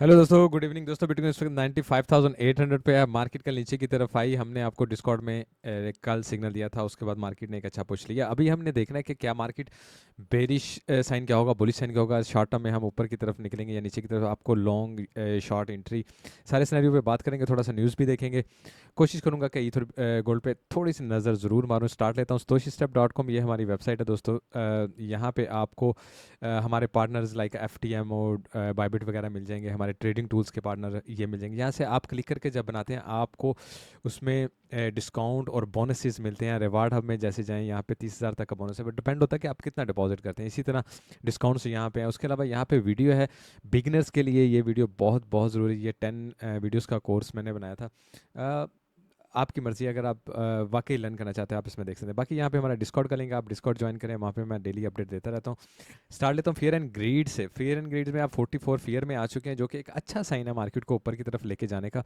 Hello दोस्तों, good evening दोस्तों। Bitcoin इस वक्त 95,800 पे है। मार्केट कल नीचे की तरफ आई। हमने आपको डिस्कॉर्ड में कल सिग्नल दिया था, उसके बाद मार्केट ने एक अच्छा पुश लिया। अभी हमने देखना है कि क्या मार्केट बेरिश साइन क्या होगा, बुलिश साइन क्या होगा। शॉर्ट टर्म में हम ऊपर की तरफ निकलेंगे या नीचे की तरफ। आपको लॉन्ग शॉर्ट एंट्री सारे सिनेरियो पे बात करेंगे, थोड़ा सा न्यूज़ भी देखेंगे। कोशिश करूंगा कि ईथर गोल्ड पे थोड़ी सी नज़र ज़रूर मारूं। स्टार्ट लेता हूँ stoichstep.com, ये हमारी वेबसाइट है दोस्तों। यहाँ पे आपको हमारे पार्टनर्स लाइक FTM और बाइबिट वगैरह मिल जाएंगे। हमारे ट्रेडिंग टूल्स के पार्टनर ये मिल जाएंगे। यहाँ से आप क्लिक करके जब बनाते हैं आपको उसमें डिस्काउंट और बोनसेस मिलते हैं। रिवार्ड हब में जैसे जाएं, यहाँ पे 30,000 तक का बोनस है, बट डिपेंड होता है कि आप कितना डिपॉजिट करते हैं। इसी तरह डिस्काउंट्स यहाँ पे है। उसके अलावा यहाँ पे वीडियो है बिगिनर्स के लिए। ये वीडियो बहुत बहुत ज़रूरी है। ये 10 वीडियोज़ का कोर्स मैंने बनाया था। अ, आपकी मर्ज़ी है, अगर आप वाकई लर्न करना चाहते हैं आप इसमें देख सकते हैं। बाकी यहाँ पे हमारा डिस्कॉर्ड का लिंक है, आप डिस्कॉर्ड ज्वाइन करें, वहाँ पे मैं डेली अपडेट देता रहता हूँ। स्टार्ट लेता हूँ फियर एंड ग्रीड से। फियर एंड ग्रीड में आप 44 फियर में आ चुके हैं, जो कि एक अच्छा साइन है मार्केट को ऊपर की तरफ लेके जाने का।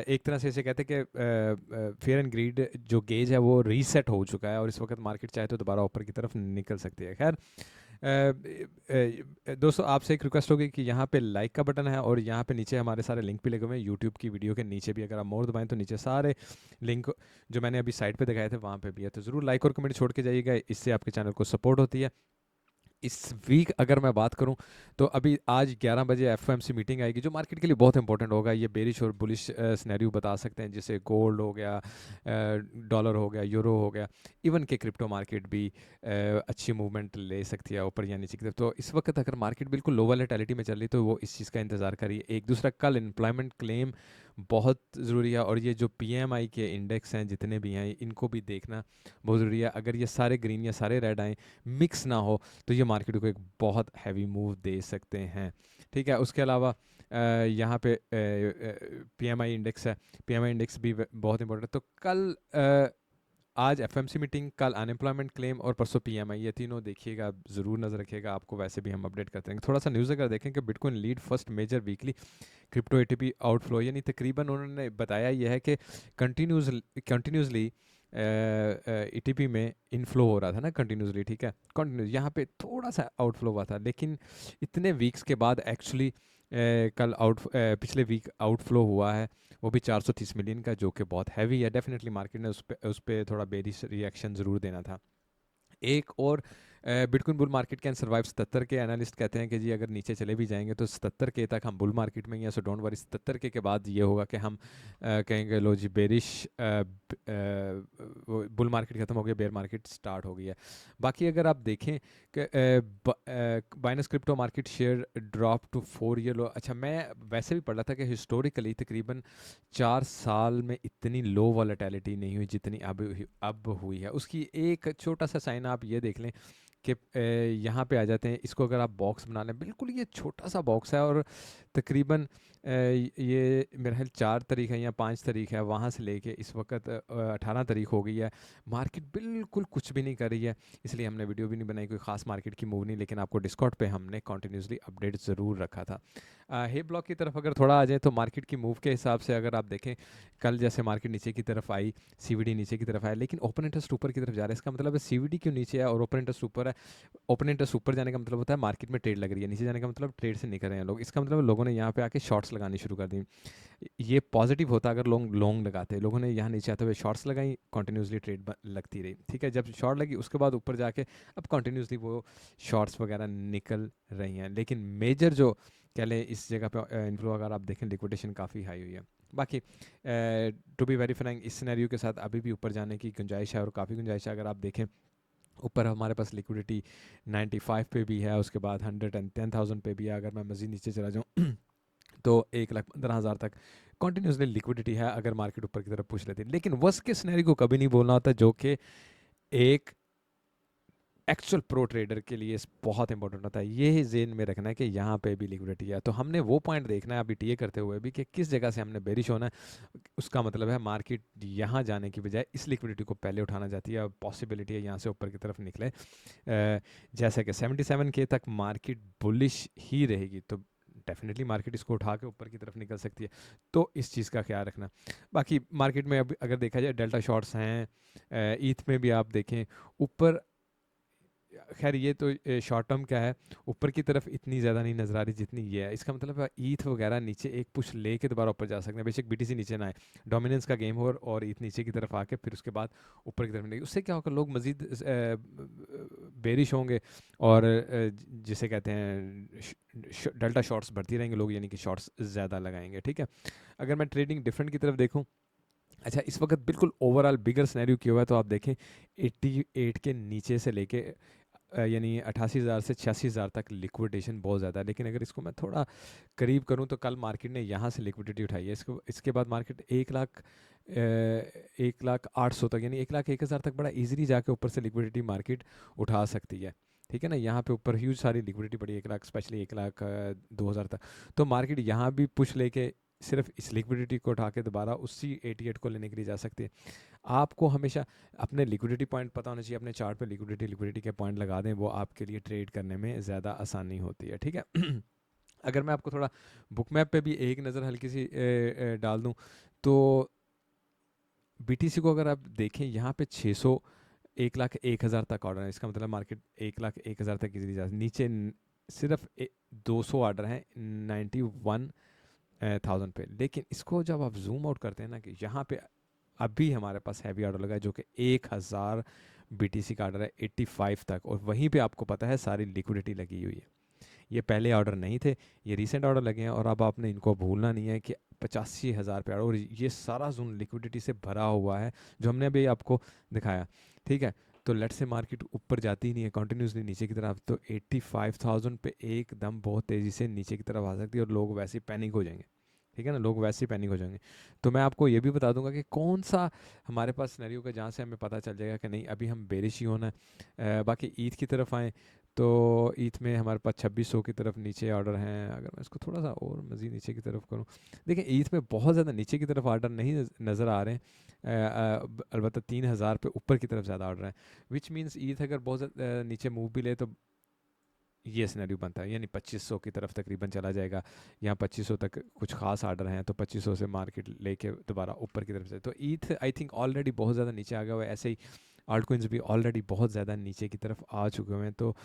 एक तरह से इसे कहते हैं कि फियर एंड ग्रीड जो गेज है वो रीसेट हो चुका है, और इस वक्त मार्केट चाहे तो दोबारा ऊपर की तरफ निकल सकती है। खैर दोस्तों, आपसे एक रिक्वेस्ट होगी कि यहाँ पे लाइक का बटन है, और यहाँ पे नीचे हमारे सारे लिंक भी लगे हुए हैं यूट्यूब की वीडियो के नीचे भी। अगर आप मोर दबाएं तो नीचे सारे लिंक जो मैंने अभी साइड पे दिखाए थे वहाँ पे भी है। तो ज़रूर लाइक और कमेंट छोड़ के जाइएगा, इससे आपके चैनल को सपोर्ट होती है। इस वीक अगर मैं बात करूं तो अभी आज 11 बजे एफओएमसी मीटिंग आएगी, जो मार्केट के लिए बहुत इंपॉर्टेंट होगा। ये बेरिश और बुलिश सिनेरियो बता सकते हैं, जैसे गोल्ड हो गया, डॉलर हो गया, यूरो हो गया। इवन के क्रिप्टो मार्केट भी अच्छी मूवमेंट ले सकती है ऊपर या नीचे की तरफ। तो इस वक्त अगर मार्केट बिल्कुल लो वॉलेटिलिटी में चल रही, तो वो इस चीज़ का इंतजार करिए। एक दूसरा, कल एम्प्लॉयमेंट क्लेम बहुत ज़रूरी है, और ये जो PMI के इंडेक्स हैं जितने भी हैं, इनको भी देखना बहुत ज़रूरी है। अगर ये सारे ग्रीन या सारे रेड आए, मिक्स ना हो, तो ये मार्केट को एक बहुत हैवी मूव दे सकते हैं। ठीक है, उसके अलावा यहाँ पे PMI इंडेक्स है। PMI इंडेक्स भी बहुत इंपॉर्टेंट है। तो कल आज FMC मीटिंग, कल अनएम्प्लॉयमेंट क्लेम, और परसों PMI, ये तीनों देखिएगा, ज़रूर नज़र रखिएगा। आपको वैसे भी हम अपडेट करते हैं। थोड़ा सा न्यूज़ अगर देखें कि bitcoin lead first major weekly crypto ATP outflow, यानी तकरीबन उन्होंने बताया यह है कि कंटिन्यूसली ETP में इनफ्लो हो रहा था ना कंटिन्यूसली। ठीक है, कंटिन्यूस यहाँ पे थोड़ा सा आउटफ्लो हुआ था, लेकिन इतने वीक्स के बाद एक्चुअली कल पिछले वीक आउटफ्लो हुआ है, वो भी 430 मिलियन का, जो कि बहुत हैवी है। डेफिनेटली मार्केट ने उस पे थोड़ा बेरिश रिएक्शन ज़रूर देना था। एक और, bitcoin bull market can survive 77 के। एनालिस्ट कहते हैं कि जी अगर नीचे चले भी जाएंगे तो 77 के तक हम बुल मार्केट में ही हैं। सो डोंट वरी, 77 के बाद ये होगा कि हम कहेंगे लो जी बेरिश, बुल मार्केट खत्म हो गया, बेयर मार्केट स्टार्ट हो गई है। बाकी अगर आप देखें कि Binance crypto market share drop to 4 year low. अच्छा, मैं वैसे भी पढ़ रहा था कि हिस्टोरिकली तकरीबन 4 साल में इतनी लो वॉलेटिलिटी नहीं हुई जितनी अब हुई है। उसकी एक छोटा सा साइन आप ये देख लें कि यहाँ पे आ जाते हैं। इसको अगर आप बॉक्स बना लें, बिल्कुल ये छोटा सा बॉक्स है, और तकरीबन ये मेरा ख्याल 4 तारीख है या 5 तारीख है, वहाँ से लेके इस वक्त 18 तारीख हो गई है। मार्केट बिल्कुल कुछ भी नहीं कर रही है, इसलिए हमने वीडियो भी नहीं बनाई। कोई खास मार्केट की मूव नहीं, लेकिन आपको डिस्कॉर्ड पे हमने कंटिन्यूसली अपडेट ज़रूर रखा था। हे ब्लॉक की तरफ अगर थोड़ा आ जाए, तो मार्केट की मूव के हिसाब से अगर आप देखें, कल जैसे मार्केट नीचे की तरफ आई, CVD नीचे की तरफ आया, लेकिन ओपन इंटरेस्ट ऊपर की तरफ जा रहा है। इसका मतलब है CVD क्यों नीचे है और ओपन इंटरेस्ट ऊपर है। ओपन इंटरेस्ट ऊपर जाने का मतलब होता है मार्केट में ट्रेड लग रही है, नीचे जाने का मतलब ट्रेड से निकल रहे हैं लोग। इसका मतलब लोगों ने यहाँ पे आके शॉर्ट्स लगानी शुरू कर दी। ये पॉजिटिव होता अगर लोग लॉन्ग लगाते। लोगों ने यहाँ नीचे आते हुए शॉर्ट्स लगाई, कंटिन्यूसली ट्रेड लगती रही। ठीक है, जब शॉर्ट लगी उसके बाद ऊपर जाके अब कंटिन्यूसली वो शॉर्ट्स वगैरह निकल रही हैं। लेकिन मेजर जो कह लें इस जगह पे इन्फ्लो अगर आप देखें, लिक्विडेशन काफ़ी हाई हुई है। बाकी टू बी वेरी फ्रैंक, इस सिनेरियो के साथ अभी भी ऊपर जाने की गुंजाइश है, और काफ़ी गुंजाइश है। अगर आप देखें ऊपर हमारे पास लिक्विडिटी 95 पे भी है, उसके बाद 110,000 पे भी है। अगर मैं मज़ीद नीचे चला जाऊँ तो 1,15,000 तक कंटिन्यूसली लिक्विडिटी है, अगर मार्केट ऊपर की तरफ पुश लेती है। लेकिन वर्स्ट के सिनेरियो को कभी नहीं बोलना होता, जो कि एक एक्चुअल प्रो ट्रेडर के लिए बहुत इंपॉर्टेंट होता है। ये जेन में रखना है कि यहाँ पे भी लिक्विडिटी है। तो हमने वो पॉइंट देखना है अभी टीए करते हुए भी, कि किस जगह से हमने बेरिश होना है। उसका मतलब है मार्केट यहाँ जाने की बजाय इस लिक्विडिटी को पहले उठाना चाहती है, और पॉसिबिलिटी है यहाँ से ऊपर की तरफ निकले। जैसे कि 77 के तक मार्केट बुलिश ही रहेगी, तो डेफिनेटली मार्केट इसको उठा के ऊपर की तरफ निकल सकती है। तो इस चीज़ का ख्याल रखना। बाकी मार्केट में अब अगर देखा जाए, डेल्टा शॉर्ट्स हैं, ईथ में भी आप देखें ऊपर खैर ये तो शॉर्ट टर्म क्या है, ऊपर की तरफ इतनी ज़्यादा नहीं नज़र आ रही जितनी ये है। इसका मतलब है ईथ वगैरह नीचे एक पुश लेके दोबारा ऊपर जा सकते हैं, बेशक बीटीसी नीचे ना आए, डोमिनेंस का गेम हो और ईथ नीचे की तरफ आके फिर उसके बाद ऊपर की तरफ नहीं। उससे क्या होगा, लोग मजीद बेरिश होंगे और जिसे कहते हैं डेल्टा शॉर्ट्स बढ़ती रहेंगे लोग, यानी कि शॉर्ट्स ज़्यादा लगाएंगे। ठीक है, अगर मैं ट्रेडिंग डिफरेंट की तरफ देखूँ, अच्छा इस वक्त बिल्कुल ओवरऑल बिगर सिनेरियो किया हुआ है, तो आप देखें 88 के नीचे से लेके यानी 88,000 से 86,000 तक लिक्विडेशन बहुत ज़्यादा है। लेकिन अगर इसको मैं थोड़ा करीब करूं तो कल मार्केट ने यहाँ से लिक्विडिटी उठाई है, इसको इसके बाद मार्केट 1,08,000 तक यानी 1,01,000 तक बड़ा इजीली जाके ऊपर से लिक्विडिटी मार्केट उठा सकती है। ठीक है ना, यहाँ पे ऊपर ह्यूज सारी लिक्विडिटी पड़ी 1,00,000, स्पेशली 1,02,000 तक। तो मार्केट यहाँ भी पुश लेके सिर्फ इस लिक्विडिटी को उठा के दोबारा उसी 88 को लेने के लिए जा सकती है। आपको हमेशा अपने लिक्विडिटी पॉइंट पता होना चाहिए, अपने चार्ट पे लिक्विडिटी के पॉइंट लगा दें, वो आपके लिए ट्रेड करने में ज़्यादा आसानी होती है। ठीक है अगर मैं आपको थोड़ा बुक मैप पे भी एक नज़र हल्की सी डाल दूं, तो बीटीसी को अगर आप देखें यहाँ पे 600 1,01,000 तक ऑर्डर है, इसका मतलब मार्केट 1,01,000 तक इजीली जा, नीचे सिर्फ 200 ऑर्डर हैं 91,000 पे। लेकिन इसको जब आप जूम आउट करते हैं ना, कि यहाँ पे अभी हमारे पास हैवी ऑर्डर लगा है जो कि 1,000 बीटीसी का ऑर्डर है 85 तक, और वहीं पे आपको पता है सारी लिक्विडिटी लगी हुई है। ये पहले ऑर्डर नहीं थे, ये रीसेंट ऑर्डर लगे हैं, और अब आपने इनको भूलना नहीं है कि 85,000 पे ऑर्डर, और ये सारा जोन लिक्विडिटी से भरा हुआ है जो हमने अभी आपको दिखाया। ठीक है, तो लेट से मार्केट ऊपर जाती ही नहीं है कंटिन्यूसली नीचे की तरफ, तो 85,000 पे एकदम बहुत तेज़ी से नीचे की तरफ आ सकती है और लोग वैसे ही पैनिक हो जाएंगे। ठीक है ना, लोग वैसे ही पैनिक हो जाएंगे। तो मैं आपको ये भी बता दूंगा कि कौन सा हमारे पास सिनेरियो का जहाँ से हमें पता चल जाएगा कि नहीं अभी हम बेरिश ही होना है। बाकी ईद की तरफ आएँ, तो ईथ में हमारे पास 2600 की तरफ नीचे ऑर्डर हैं। अगर मैं इसको थोड़ा सा और मज़ीद नीचे की तरफ करूं, देखिए ईथ में बहुत ज़्यादा नीचे की तरफ ऑर्डर नहीं नज़र आ रहे हैं, अलबत्ता 3,000 पे ऊपर की तरफ ज़्यादा ऑर्डर हैं, विच मीन्स ईथ अगर बहुत नीचे मूव भी ले तो ये सिनेरियो बनता है, यानी 2500 की तरफ तकरीबन चला जाएगा। यहाँ 2500 तक कुछ खास ऑर्डर हैं, तो 2500 से मार्केट लेके दोबारा ऊपर की तरफ से, तो ईथ आई थिंक ऑलरेडी बहुत ज़्यादा नीचे आ गया हुआ है। ऐसे ही आल्ट कोइंस भी ऑलरेडी बहुत ज़्यादा नीचे की तरफ आ चुके हुए हैं, तो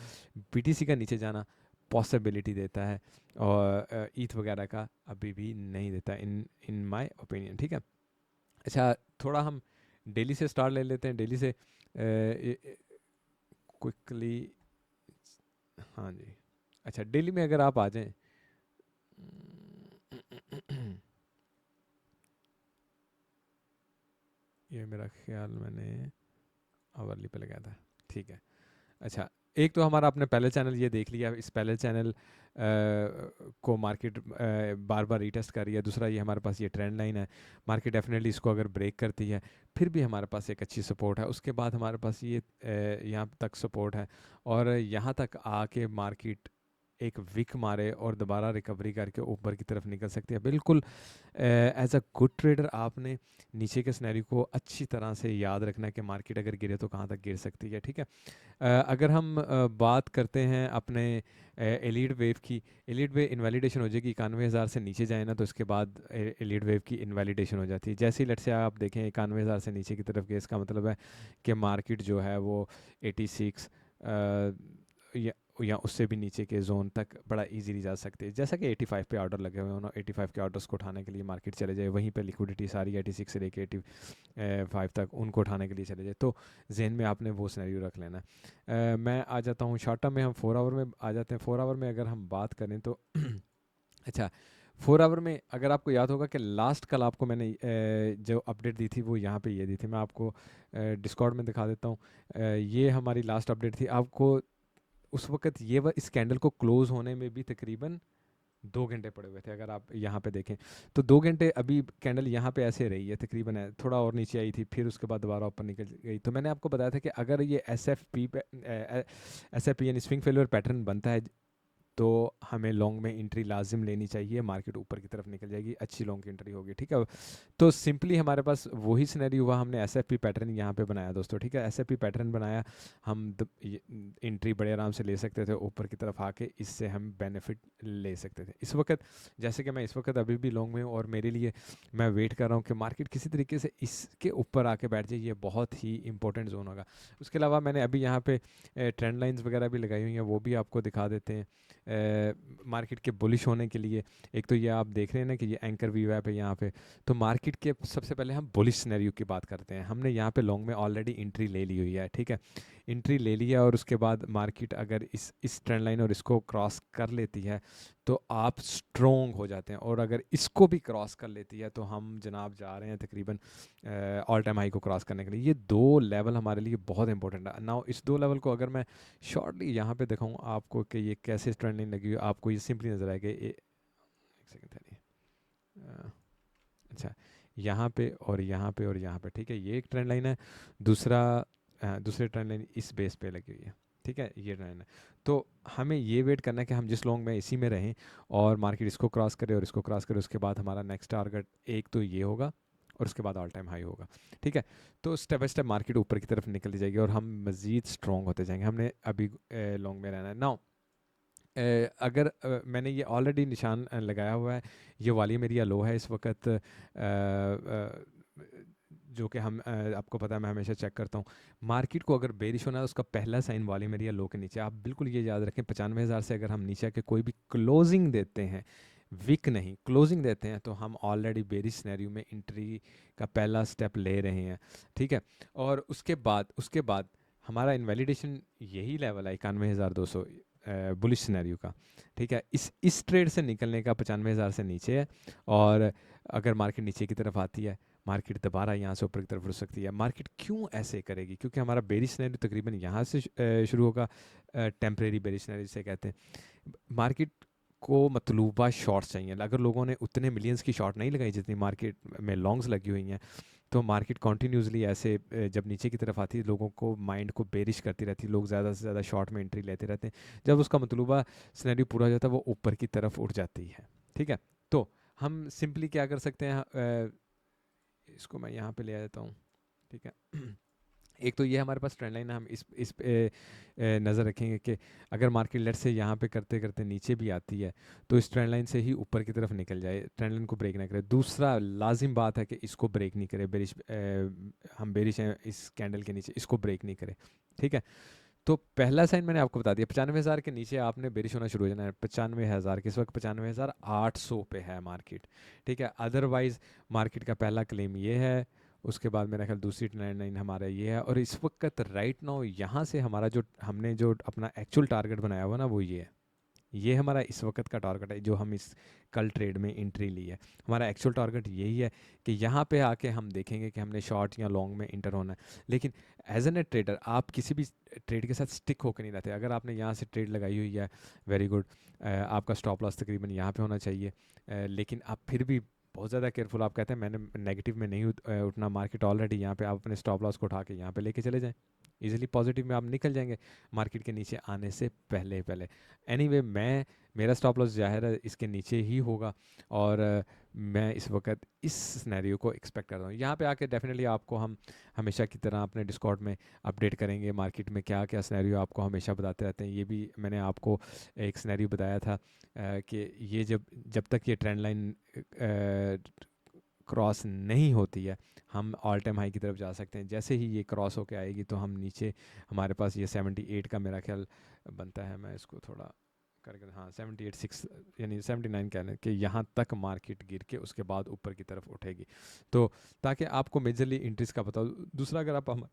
बीटीसी का नीचे जाना पॉसिबिलिटी देता है और ईथ वगैरह का अभी भी नहीं देता इन इन माय ओपिनियन। ठीक है, अच्छा थोड़ा हम डेली से स्टार्ट ले लेते हैं, डेली से क्विकली। हाँ जी, अच्छा डेली में अगर आप आ जाएं ये मेरा ख्याल मैंने आवरली पे लगाया था। ठीक है, अच्छा एक तो हमारा आपने पहले चैनल ये देख लिया, इस पहले चैनल को मार्केट बार बार रीटेस्ट कर रही है। दूसरा ये हमारे पास ये ट्रेंड लाइन है, मार्केट डेफिनेटली इसको अगर ब्रेक करती है फिर भी हमारे पास एक अच्छी सपोर्ट है। उसके बाद हमारे पास ये यहाँ तक सपोर्ट है, और यहाँ तक आके मार्केट एक विक मारे और दोबारा रिकवरी करके ऊपर की तरफ निकल सकती है। बिल्कुल एज अ गुड ट्रेडर आपने नीचे के सिनेरियो को अच्छी तरह से याद रखना है कि मार्केट अगर गिरे तो कहाँ तक गिर सकती है। ठीक है, अगर हम बात करते हैं अपने एलीड वेव की, एलीड वेव इनवैलिडेशन हो जाएगी 91,000 से नीचे जाए ना, तो इसके बाद एलीड वेव की इनवैलिडेशन हो जाती है। जैसे ही लेट से आप देखें 91,000 से नीचे की तरफ गए, इसका मतलब है कि मार्केट जो है वो 86 या उससे भी नीचे के जोन तक बड़ा इजीली जा सकते हैं। जैसा कि 85 पे ऑर्डर लगे हुए हैं, 85 के ऑर्डर्स को उठाने के लिए मार्केट चले जाए, वहीं पे लिक्विडिटी सारी 86 से लेके 85 तक उनको उठाने के लिए चले जाए, तो जेन में आपने वो सिनेरियो रख लेना। मैं आ जाता हूँ शॉर्ट टर्म में, हम 4 आवर में आ जाते हैं। 4 आवर में अगर हम बात करें तो अच्छा 4 आवर में अगर आपको याद होगा कि लास्ट कल आपको मैंने जो अपडेट दी थी वो यहाँ पे ये दी थी, मैं आपको डिस्कॉर्ड में दिखा देता हूँ। ये हमारी लास्ट अपडेट थी। आपको उस वक्त ये इस कैंडल को क्लोज होने में भी तकरीबन 2 घंटे पड़े हुए थे। अगर आप यहाँ पे देखें तो 2 घंटे अभी कैंडल यहाँ पे ऐसे रही है तकरीबन, है थोड़ा और नीचे आई थी, फिर उसके बाद दोबारा ऊपर निकल गई। तो मैंने आपको बताया था कि अगर ये एस एफ पी यानी स्विंग फेलियर पैटर्न बनता है तो हमें लॉन्ग में एंट्री लाजिम लेनी चाहिए, मार्केट ऊपर की तरफ निकल जाएगी, अच्छी लॉन्ग की एंट्री होगी, ठीक है। तो सिंपली हमारे पास वही सिनेरियो हुआ, हमने एसएफपी पैटर्न यहाँ पे बनाया दोस्तों, ठीक है। एसएफपी पैटर्न बनाया, हम एंट्री बड़े आराम से ले सकते थे ऊपर की तरफ आके, इससे हम बेनिफिट ले सकते थे। इस वक्त जैसे कि मैं इस वक्त अभी भी लॉन्ग में हूँ और मेरे लिए मैं वेट कर रहा हूँ कि मार्केट किसी तरीके से इसके ऊपर आके बैठ जाए, ये बहुत ही इंपॉर्टेंट जोन होगा। उसके अलावा मैंने अभी यहाँ पे ट्रेंड लाइंस वगैरह भी लगाई हुई हैं, वो भी आपको दिखा देते हैं मार्केट के बुलिश होने के लिए। एक तो ये आप देख रहे हैं ना कि ये एंकर वी वैप है यहाँ पे, तो मार्केट के सबसे पहले हम बुलिश सिनेरियो की बात करते हैं। हमने यहाँ पे लॉन्ग में ऑलरेडी एंट्री ले ली हुई है, ठीक है, एंट्री ले लिया, और उसके बाद मार्केट अगर इस ट्रेंड लाइन और इसको क्रॉस कर लेती है तो आप स्ट्रोंग हो जाते हैं, और अगर इसको भी क्रॉस कर लेती है तो हम जनाब जा रहे हैं तकरीबन ऑल टाइम हाई को क्रॉस करने के लिए। ये दो लेवल हमारे लिए बहुत इंपॉर्टेंट है। नाउ इस दो लेवल को अगर मैं शॉर्टली यहाँ पे दिखाऊँ आपको कि ये कैसे ट्रेंड लाइन लगी हुई है, आपको ये सिंपली नजर आएगा। एक सेकंड था, अच्छा, यहाँ पे और यहाँ पे और यहाँ पे, ठीक है, ये एक ट्रेंड लाइन है। दूसरा दूसरे ट्रेंड लाइन इस बेस पे लगी हुई है, ठीक है, ये ट्रेंड है। तो हमें ये वेट करना है कि हम जिस लॉन्ग में इसी में रहें और मार्केट इसको क्रॉस करे और इसको क्रॉस करे, उसके बाद हमारा नेक्स्ट टारगेट एक तो ये होगा और उसके बाद ऑल टाइम हाई होगा, ठीक है। तो स्टेप बाय स्टेप मार्केट ऊपर की तरफ निकलती जाएगी और हम मज़ीद स्ट्रॉन्ग होते जाएंगे। हमने अभी लॉन्ग में रहना है। नाउ अगर मैंने ये ऑलरेडी निशान लगाया हुआ है, ये वाली मेरी या लो है इस वक्त, जो कि हम आपको पता है मैं हमेशा चेक करता हूँ। मार्केट को अगर बेरिश होना है उसका पहला साइन वाली मेरी या लो के नीचे, आप बिल्कुल ये याद रखें 95,000 से अगर हम नीचे आके कोई भी क्लोजिंग देते हैं, विक नहीं क्लोजिंग देते हैं, तो हम ऑलरेडी बेरिश सिनेरियो में एंट्री का पहला स्टेप ले रहे हैं, ठीक है। और उसके बाद हमारा इनवैलिडेशन यही लेवल है 91,200 बुलिश सिनेरियो का, ठीक है। इस ट्रेड से निकलने का 95,000 से नीचे है, और अगर मार्केट नीचे की तरफ आती है, मार्केट दोबारा यहाँ से ऊपर की तरफ उठ सकती है। मार्केट क्यों ऐसे करेगी? क्योंकि हमारा बेरिश सिनेरियो तकरीबन यहाँ से शुरू होगा, टेम्परेरी बेरिश सिनेरियो जिसे कहते हैं। मार्केट को मतलूबा शॉर्ट्स चाहिए, अगर लोगों ने उतने मिलियंस की शॉर्ट नहीं लगाई जितनी मार्केट में लॉन्ग्स लगी हुई हैं, तो मार्केट कॉन्टीन्यूसली ऐसे जब नीचे की तरफ आती है लोगों को माइंड को बेरिश करती रहती है, लोग ज़्यादा से ज़्यादा शॉर्ट में एंट्री लेते रहते हैं। जब उसका मतलूबा सिनेरियो पूरा हो जाता है वो ऊपर की तरफ उठ जाती है, ठीक है। तो हम सिंपली क्या कर सकते हैं, इसको मैं यहाँ पे ले आ जाता हूँ, ठीक है। एक तो ये हमारे पास ट्रेंड लाइन है, हम इस पे नज़र रखेंगे कि अगर मार्केट लेट से यहाँ पे करते करते नीचे भी आती है तो इस ट्रेंड लाइन से ही ऊपर की तरफ निकल जाए, ट्रेंड लाइन को ब्रेक ना करे। दूसरा लाजिम बात है कि इसको ब्रेक नहीं करे, बेरिश हम बेरिश हैं इस कैंडल के नीचे, इसको ब्रेक नहीं करे, ठीक है। तो पहला साइन मैंने आपको बता दिया, 95,000 के नीचे आपने बेरिश होना शुरू हो जाना है। 95,000 किस वक्त 95,800 पे है मार्केट, ठीक है। अदरवाइज मार्केट का पहला क्लेम ये है, उसके बाद मेरा ख्याल दूसरी ट्रेंड लाइन हमारा ये है, और इस वक्त राइट नाउ यहाँ से हमारा जो हमने जो अपना एक्चुअल टारगेट बनाया हुआ ना वो ये है, ये हमारा इस वक्त का टारगेट है जो हम इस कल ट्रेड में एंट्री ली है। हमारा एक्चुअल टारगेट यही है कि यहाँ पे आके हम देखेंगे कि हमने शॉर्ट या लॉन्ग में इंटर होना है। लेकिन एज एन ए ट्रेडर आप किसी भी ट्रेड के साथ स्टिक होकर नहीं रहते। अगर आपने यहाँ से ट्रेड लगाई हुई है, वेरी गुड, आपका स्टॉप लॉस तकरीबन यहाँ पे होना चाहिए, लेकिन आप फिर भी बहुत ज़्यादा केयरफुल, आप कहते हैं मैंने नेगेटिव में नहीं उठना, मार्केट ऑलरेडी यहाँ पे, आप अपने स्टॉप लॉस को उठा के यहाँ पे लेके चले जाएं, इजीली पॉजिटिव में आप निकल जाएंगे मार्केट के नीचे आने से पहले पहले। एनीवे मेरा स्टॉप लॉस ज़ाहिर है इसके नीचे ही होगा, और मैं इस वक्त इस सिनेरियो को एक्सपेक्ट कर रहा हूँ। यहाँ पे आके डेफिनेटली आपको हम हमेशा की तरह अपने डिस्कॉर्ड में अपडेट करेंगे, मार्केट में क्या क्या सिनेरियो आपको हमेशा बताते रहते हैं। ये भी मैंने आपको एक सिनेरियो बताया था कि ये जब तक ये ट्रेंड लाइन क्रॉस नहीं होती है हम ऑल टाइम हाई की तरफ जा सकते हैं। जैसे ही ये क्रॉस होके आएगी तो हम नीचे, हमारे पास ये 78 का मेरा ख्याल बनता है, मैं इसको थोड़ा करके, हाँ 78.6 यानी 79 कहने कि यहाँ तक मार्केट गिर के उसके बाद ऊपर की तरफ उठेगी। तो ताकि आपको मेजरली इंट्रीज का पता हो। दूसरा, अगर आप हम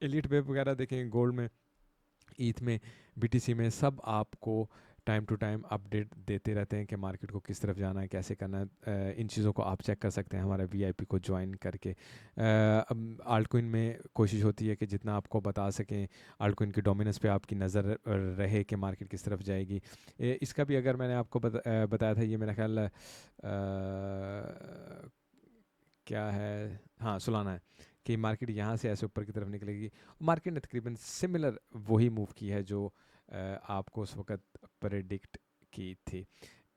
एलिट वेब वगैरह देखें, गोल्ड में, ईथ में, बीटीसी में, सब आपको टाइम टू टाइम अपडेट देते रहते हैं कि मार्केट को किस तरफ जाना है, कैसे करना है। इन चीज़ों को आप चेक कर सकते हैं हमारे वीआईपी को ज्वाइन करके। अब आल्टकॉइन में कोशिश होती है कि जितना आपको बता सकें, आल्टकॉइन की डोमिनेंस पे आपकी नज़र रहे कि मार्केट किस तरफ जाएगी। इसका भी अगर मैंने आपको बताया था, ये मेरा ख्याल क्या है, हाँ सुलाना है कि मार्केट यहाँ से ऐसे ऊपर की तरफ निकलेगी। मार्केट ने तकरीबन सिमिलर वही मूव की है जो आपको उस वक्त प्रेडिक्ट की थी।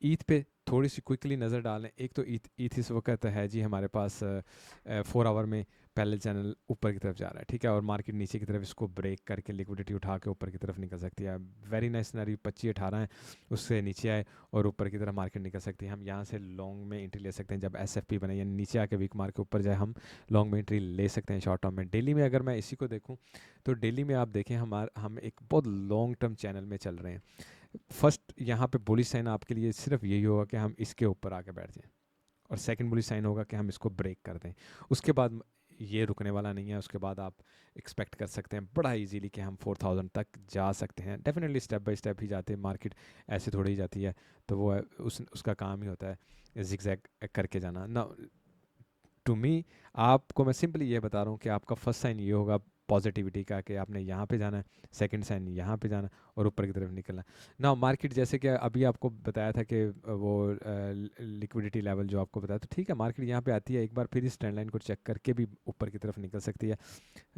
ईथ पे थोड़ी सी क्विकली नज़र डालें। एक तो ईथ ईथ इस वक्त है जी हमारे पास 4 आवर में पैरेलल चैनल ऊपर की तरफ जा रहा है, ठीक है, और मार्केट नीचे की तरफ इसको ब्रेक करके लिक्विडिटी उठा के ऊपर की तरफ निकल सकती है। वेरी नाइस सिनेरियो 25-18 है, उससे नीचे आए और ऊपर की तरफ मार्केट निकल सकती है। हम यहाँ से लॉन्ग में एंट्री ले सकते हैं जब एसएफपी बने, यानी नीचे आके वीक मार्क के ऊपर जाए हम लॉन्ग में एंट्री ले सकते हैं शॉर्ट टर्म में। डेली में अगर मैं इसी को देखूँ तो डेली में आप देखें हम एक बहुत लॉन्ग टर्म चैनल में चल रहे हैं। फर्स्ट यहाँ पे बुलिश साइन आपके लिए सिर्फ यही होगा कि हम इसके ऊपर आके बैठ जाएं, और सेकंड बुलिश साइन होगा कि हम इसको ब्रेक कर दें। उसके बाद ये रुकने वाला नहीं है, उसके बाद आप एक्सपेक्ट कर सकते हैं बड़ा इजीली कि हम 4000 तक जा सकते हैं। डेफिनेटली स्टेप बाय स्टेप ही जाते हैं, मार्केट ऐसे थोड़ी ही जाती है, तो वो उसका काम ही होता है जिगजैग करके जाना ना। टू मी आपको मैं सिंपली ये बता रहा हूँ कि आपका फर्स्ट साइन ये होगा पॉजिटिविटी का कि आपने यहाँ पे जाना है, सेकंड साइन यहाँ पे जाना और ऊपर की तरफ निकलना। ना मार्केट जैसे कि अभी आपको बताया था कि वो लिक्विडिटी लेवल जो आपको बताया, तो ठीक है मार्केट यहाँ पे आती है एक बार, फिर इस ट्रेंड लाइन को चेक करके भी ऊपर की तरफ निकल सकती है।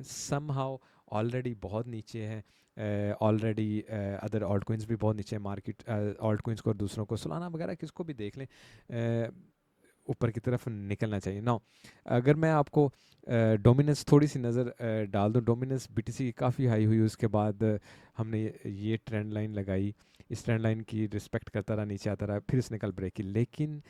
समहाउ ऑलरेडी बहुत नीचे है, ऑलरेडी अदर ऑल्ट कोइंस भी बहुत नीचे है मार्केट, ऑल्ट कोइंस को और दूसरों को, सोलाना वगैरह किसको भी देख लें, ऊपर की तरफ निकलना चाहिए। नाउ अगर मैं आपको डोमिनेंस थोड़ी सी नज़र डाल दूँ, डोमिनेंस बीटीसी की काफ़ी हाई हुई, उसके बाद हमने ये ट्रेंड लाइन लगाई, इस ट्रेंड लाइन की रिस्पेक्ट करता रहा, नीचे आता रहा, फिर इसने कल ब्रेक की, लेकिन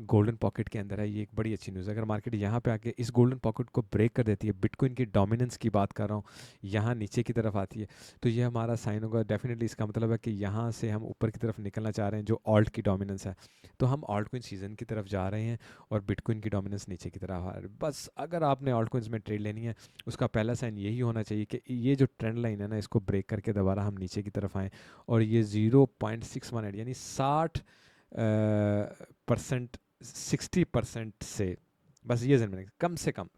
गोल्डन पॉकेट के अंदर है। ये एक बड़ी अच्छी न्यूज़ है। अगर मार्केट यहाँ पे आके इस गोल्डन पॉकेट को ब्रेक कर देती है, बिटकॉइन की डोमिनेंस की बात कर रहा हूँ, यहाँ नीचे की तरफ आती है, तो ये हमारा साइन होगा। डेफिनेटली इसका मतलब है कि यहाँ से हम ऊपर की तरफ निकलना चाह रहे हैं, जो ऑल्ट की डोमिनेंस है, तो हम ऑल्ट कोइन सीजन की तरफ जा रहे हैं और बिटकॉइन की डोमिनेंस नीचे की तरफ आ रही है। बस अगर आपने ऑल्ट कोइंस में ट्रेड लेनी है, उसका पहला साइन यही होना चाहिए कि ये जो ट्रेंड लाइन है ना, इसको ब्रेक करके दोबारा हम नीचे की तरफ आएँ और ये 0.618 यानी 60% 60% से, बस ये जन कम से कम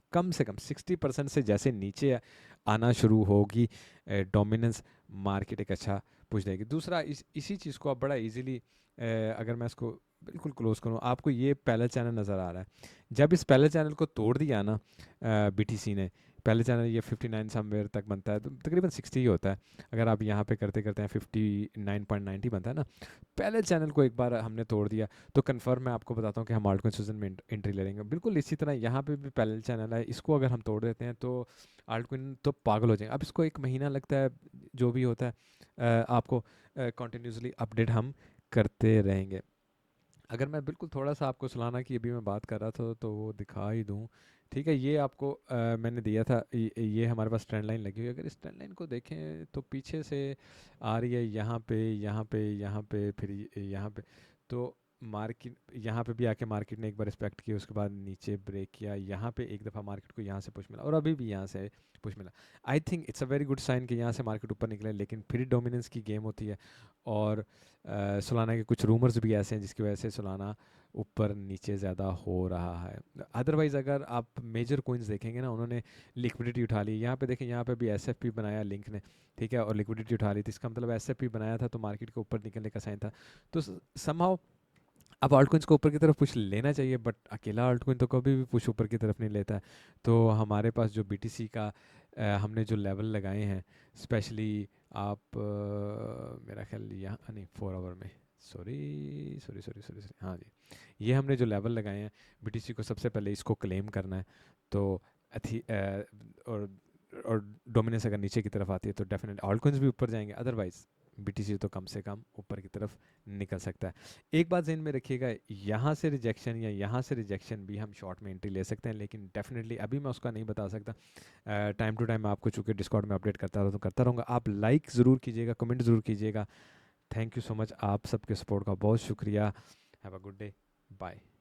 60% से जैसे नीचे आना शुरू होगी डोमिनेंस, मार्केट एक अच्छा पुश देगी। दूसरा इसी चीज़ को आप बड़ा इजीली, अगर मैं इसको बिल्कुल क्लोज करूँ, आपको ये पैरेलल चैनल नज़र आ रहा है। जब इस पैरेलल चैनल को तोड़ दिया ना बीटीसी ने, पैरेलल चैनल ये 59 समवेयर तक बनता है, तो तकरीबन 60 ही होता है। अगर आप यहाँ पे करते करते हैं 59.90 बनता है ना। पैरेलल चैनल को एक बार हमने तोड़ दिया तो कन्फर्म मैं आपको बताता हूँ कि हम आल्टकॉइन सीजन में एंट्री ले लेंगे। बिल्कुल इसी तरह यहाँ पे भी पैरेलल चैनल है, इसको अगर हम तोड़ देते हैं तो आल्टकॉइन तो पागल हो जाएंगे। अब इसको 1 महीना लगता है, जो भी होता है आपको कंटिन्यूसली अपडेट हम करते रहेंगे। अगर मैं बिल्कुल थोड़ा सा आपको सुलाना की अभी मैं बात कर रहा था तो वो दिखा ही दूँ, ठीक है। ये आपको मैंने दिया था, ये हमारे पास ट्रेंड लाइन लगी हुई है। अगर इस ट्रेंड लाइन को देखें तो पीछे से आ रही है, यहाँ पे यहाँ पे यहाँ पे फिर यहाँ पे, तो मार्केट यहाँ पे भी आके मार्केट ने एक बार रिस्पेक्ट किया, उसके बाद नीचे ब्रेक किया, यहाँ पे एक दफ़ा मार्केट को यहाँ से पुश मिला और अभी भी यहाँ से पुश मिला। I think it's a very good sign कि यहाँ से मार्केट ऊपर निकले, लेकिन फिर डोमिनेंस की गेम होती है और सोलाना के कुछ रूमर्स भी ऐसे हैं जिसकी वजह से सोलाना ऊपर नीचे ज़्यादा हो रहा है। अदरवाइज़ अगर आप मेजर कोइंस देखेंगे ना, उन्होंने लिक्विडिटी उठा ली। यहाँ पे देखें, यहाँ पे भी एसएफपी बनाया लिंक ने, ठीक है, और लिक्विडिटी उठा ली थी। इसका मतलब एसएफपी बनाया था तो मार्केट के ऊपर निकलने का साइन था। तो समहाउ अब ऑल्ट कोइंस को ऊपर की तरफ पुश लेना चाहिए, बट अकेला ऑल्ट कोइन तो कभी भी पुश ऊपर की तरफ नहीं लेता है। तो हमारे पास जो बीटीसी का हमने जो लेवल लगाए हैं, स्पेशली आप मेरा ख्याल यहाँ नहीं 4 आवर में, sorry sorry sorry sorry sorry, हाँ जी, ये हमने जो लेवल लगाए हैं बीटीसी को, सबसे पहले इसको क्लेम करना है। तो और डोमिनेंस अगर नीचे की तरफ आती है तो डेफिनेटली ऑल्ट कोइंस भी ऊपर जाएंगे, अदरवाइज बीटीसी तो कम से कम ऊपर की तरफ निकल सकता है। एक बात ज़हन में रखिएगा, यहाँ से रिजेक्शन या यहाँ से रिजेक्शन भी हम शॉर्ट में एंट्री ले सकते हैं, लेकिन डेफिनेटली अभी मैं उसका नहीं बता सकता। टाइम टू टाइम मैं आपको चूँकि डिस्कॉर्ड में अपडेट करता रहा तो करता रहूँगा। आप लाइक ज़रूर कीजिएगा, कमेंट ज़रूर कीजिएगा। थैंक यू सो मच, आप सबके सपोर्ट का बहुत शुक्रिया। Have a good day, bye.